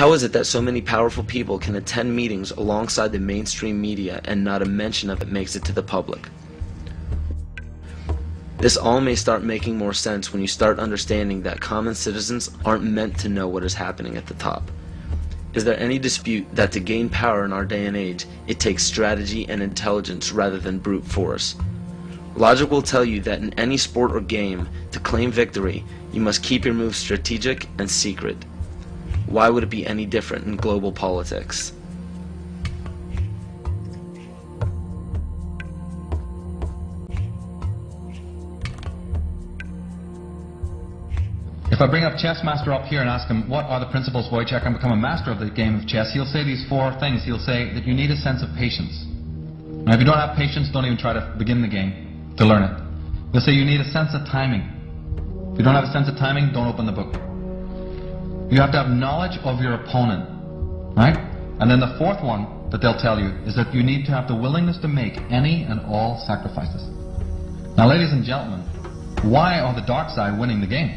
How is it that so many powerful people can attend meetings alongside the mainstream media and not a mention of it makes it to the public? This all may start making more sense when you start understanding that common citizens aren't meant to know what is happening at the top. Is there any dispute that to gain power in our day and age, it takes strategy and intelligence rather than brute force? Logic will tell you that in any sport or game, to claim victory, you must keep your moves strategic and secret. Why would it be any different in global politics? If I bring up Chess Master up here and ask him, what are the principles, Wojciech, and become a master of the game of chess, he'll say these 4 things. He'll say that you need a sense of patience. Now, if you don't have patience, don't even try to begin the game to learn it. He'll say you need a sense of timing. If you don't have a sense of timing, don't open the book. You have to have knowledge of your opponent, right? And then the 4th one that they'll tell you is that you need to have the willingness to make any and all sacrifices. Now, ladies and gentlemen, why are the dark side winning the game?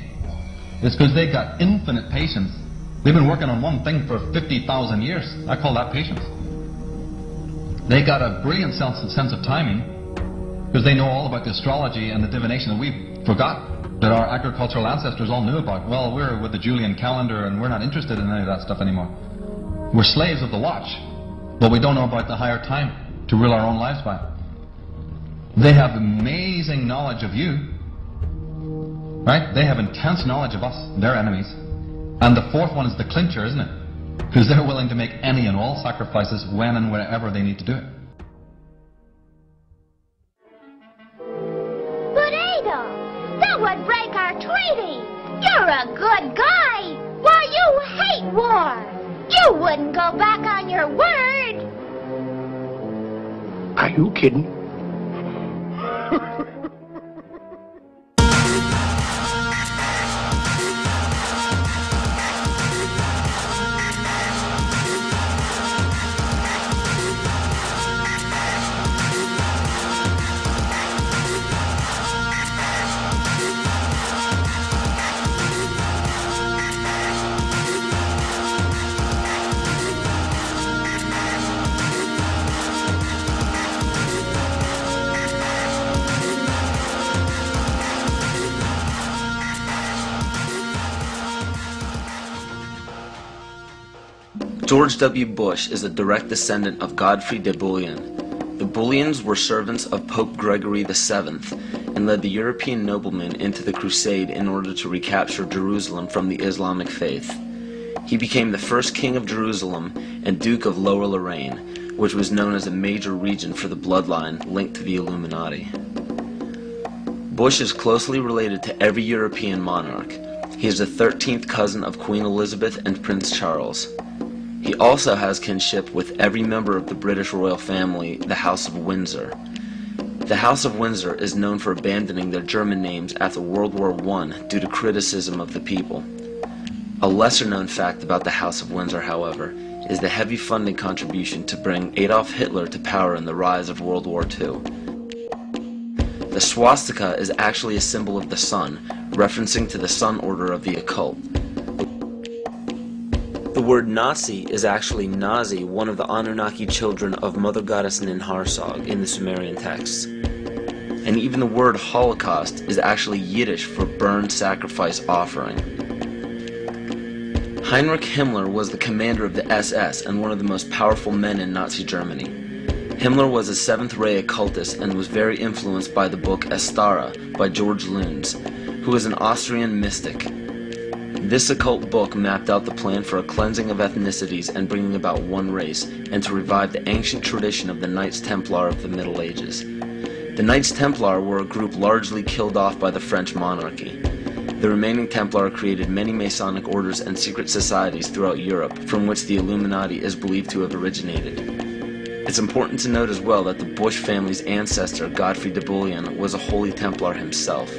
It's because they've got infinite patience. They've been working on one thing for 50,000 years. I call that patience. They got a brilliant sense of timing because they know all about the astrology and the divination that we forgot, that our agricultural ancestors all knew about. Well, we're with the Julian calendar and we're not interested in any of that stuff anymore. We're slaves of the watch, but we don't know about the higher time to rule our own lives by. They have amazing knowledge of you. Right? They have intense knowledge of us, their enemies. And the 4th one is the clincher, isn't it? Because they're willing to make any and all sacrifices when and wherever they need to do it. But Adolf, that would break our treaty. You're a good guy. Why, you hate war. You wouldn't go back on your word. Are you kidding? George W. Bush is a direct descendant of Godfrey de Bouillon. The Bouillons were servants of Pope Gregory VII and led the European noblemen into the crusade in order to recapture Jerusalem from the Islamic faith. He became the first king of Jerusalem and Duke of Lower Lorraine, which was known as a major region for the bloodline linked to the Illuminati. Bush is closely related to every European monarch. He is the 13th cousin of Queen Elizabeth and Prince Charles. He also has kinship with every member of the British royal family, the House of Windsor. The House of Windsor is known for abandoning their German names after World War I due to criticism of the people. A lesser-known fact about the House of Windsor, however, is the heavy funding contribution to bring Adolf Hitler to power in the rise of World War II. The swastika is actually a symbol of the sun, referencing to the Sun Order of the occult. The word Nazi is actually Nazi, one of the Anunnaki children of Mother Goddess Ninharsag in the Sumerian texts. And even the word Holocaust is actually Yiddish for burned sacrifice offering. Heinrich Himmler was the commander of the SS and one of the most powerful men in Nazi Germany. Himmler was a seventh-ray occultist and was very influenced by the book Astara by George Luns, who was an Austrian mystic. This occult book mapped out the plan for a cleansing of ethnicities and bringing about one race, and to revive the ancient tradition of the Knights Templar of the Middle Ages. The Knights Templar were a group largely killed off by the French monarchy. The remaining Templar created many Masonic orders and secret societies throughout Europe, from which the Illuminati is believed to have originated. It's important to note as well that the Bush family's ancestor, Godfrey de Bouillon, was a Holy Templar himself.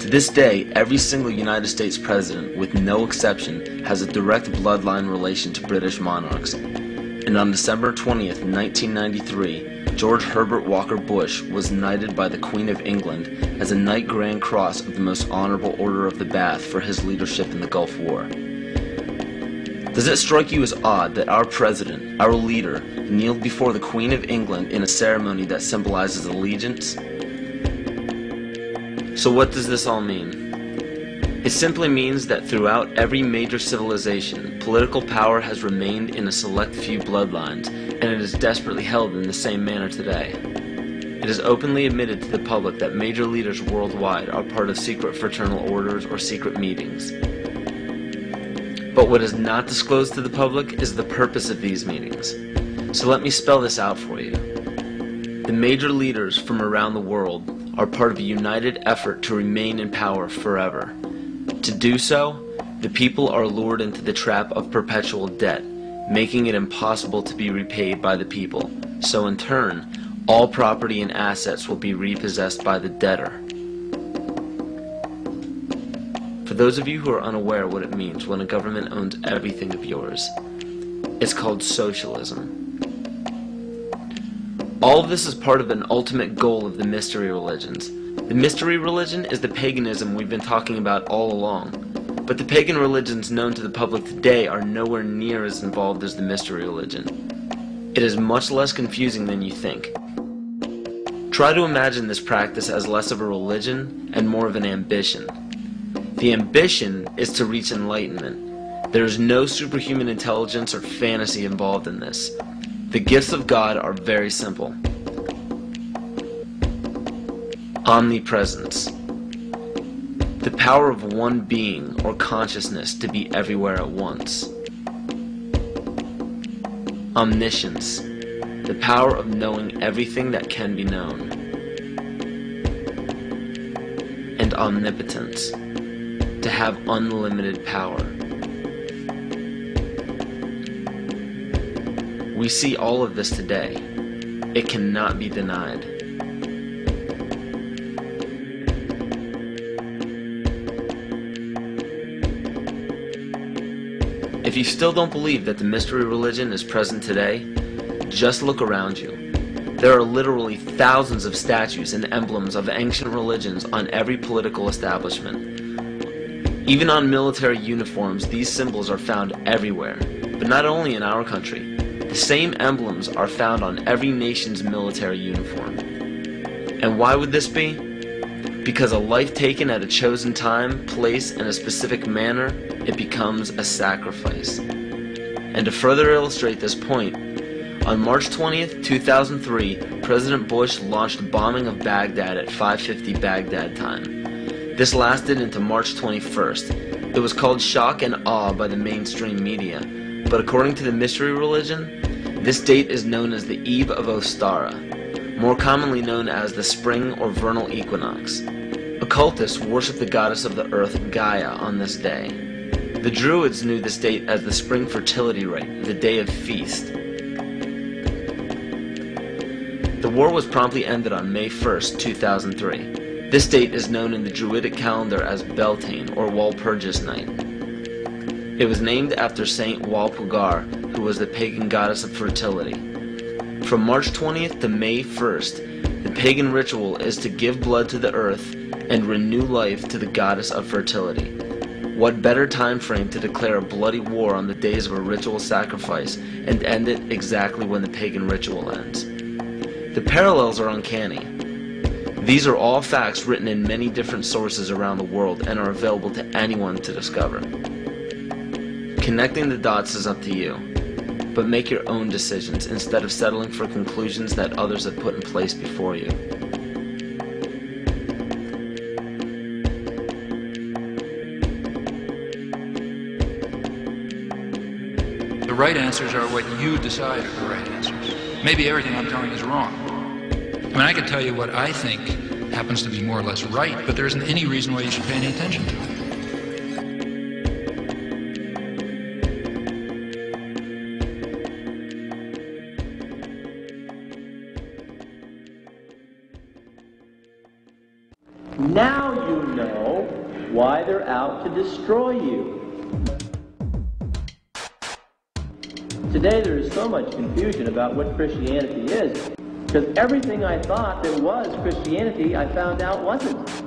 To this day, every single United States president, with no exception, has a direct bloodline relation to British monarchs. And on December 20th, 1993, George Herbert Walker Bush was knighted by the Queen of England as a Knight Grand Cross of the Most Honorable Order of the Bath for his leadership in the Gulf War. Does it strike you as odd that our president, our leader, kneeled before the Queen of England in a ceremony that symbolizes allegiance? So what does this all mean? It simply means that throughout every major civilization, political power has remained in a select few bloodlines, and it is desperately held in the same manner today. It is openly admitted to the public that major leaders worldwide are part of secret fraternal orders or secret meetings. But what is not disclosed to the public is the purpose of these meetings. So let me spell this out for you. The major leaders from around the world are part of a united effort to remain in power forever. To do so, the people are lured into the trap of perpetual debt, making it impossible to be repaid by the people. So in turn, all property and assets will be repossessed by the debtor. For those of you who are unaware what it means when a government owns everything of yours, it's called socialism. All of this is part of an ultimate goal of the mystery religions. The mystery religion is the paganism we've been talking about all along, but the pagan religions known to the public today are nowhere near as involved as the mystery religion. It is much less confusing than you think. Try to imagine this practice as less of a religion and more of an ambition. The ambition is to reach enlightenment. There is no superhuman intelligence or fantasy involved in this. The gifts of God are very simple. Omnipresence. The power of one being or consciousness to be everywhere at once. Omniscience. The power of knowing everything that can be known. And omnipotence. To have unlimited power. We see all of this today. It cannot be denied. If you still don't believe that the mystery religion is present today, just look around you. There are literally thousands of statues and emblems of ancient religions on every political establishment. Even on military uniforms, these symbols are found everywhere, but not only in our country. The same emblems are found on every nation's military uniform. And why would this be? Because a life taken at a chosen time, place, and a specific manner, it becomes a sacrifice. And to further illustrate this point, on March 20th, 2003, President Bush launched a bombing of Baghdad at 5:50 Baghdad time. This lasted into March 21st. It was called shock and awe by the mainstream media, but according to the mystery religion, this date is known as the Eve of Ostara, more commonly known as the spring or vernal equinox. Occultists worship the goddess of the earth, Gaia, on this day. The Druids knew this date as the spring fertility rite, the day of feast. The war was promptly ended on May 1st, 2003. This date is known in the Druidic calendar as Beltane, or Walpurgis Night. It was named after Saint Walpurga, who was the pagan goddess of fertility. From March 20th to May 1st, the pagan ritual is to give blood to the earth and renew life to the goddess of fertility. What better time frame to declare a bloody war on the days of a ritual sacrifice and end it exactly when the pagan ritual ends? The parallels are uncanny. These are all facts written in many different sources around the world and are available to anyone to discover. Connecting the dots is up to you, but make your own decisions instead of settling for conclusions that others have put in place before you. The right answers are what you decide are the right answers. Maybe everything I'm telling you is wrong. I mean, I can tell you what I think happens to be more or less right, but there isn't any reason why you should pay any attention to it. Now you know why they're out to destroy you. Today there is so much confusion about what Christianity is, because everything I thought that was Christianity I found out wasn't.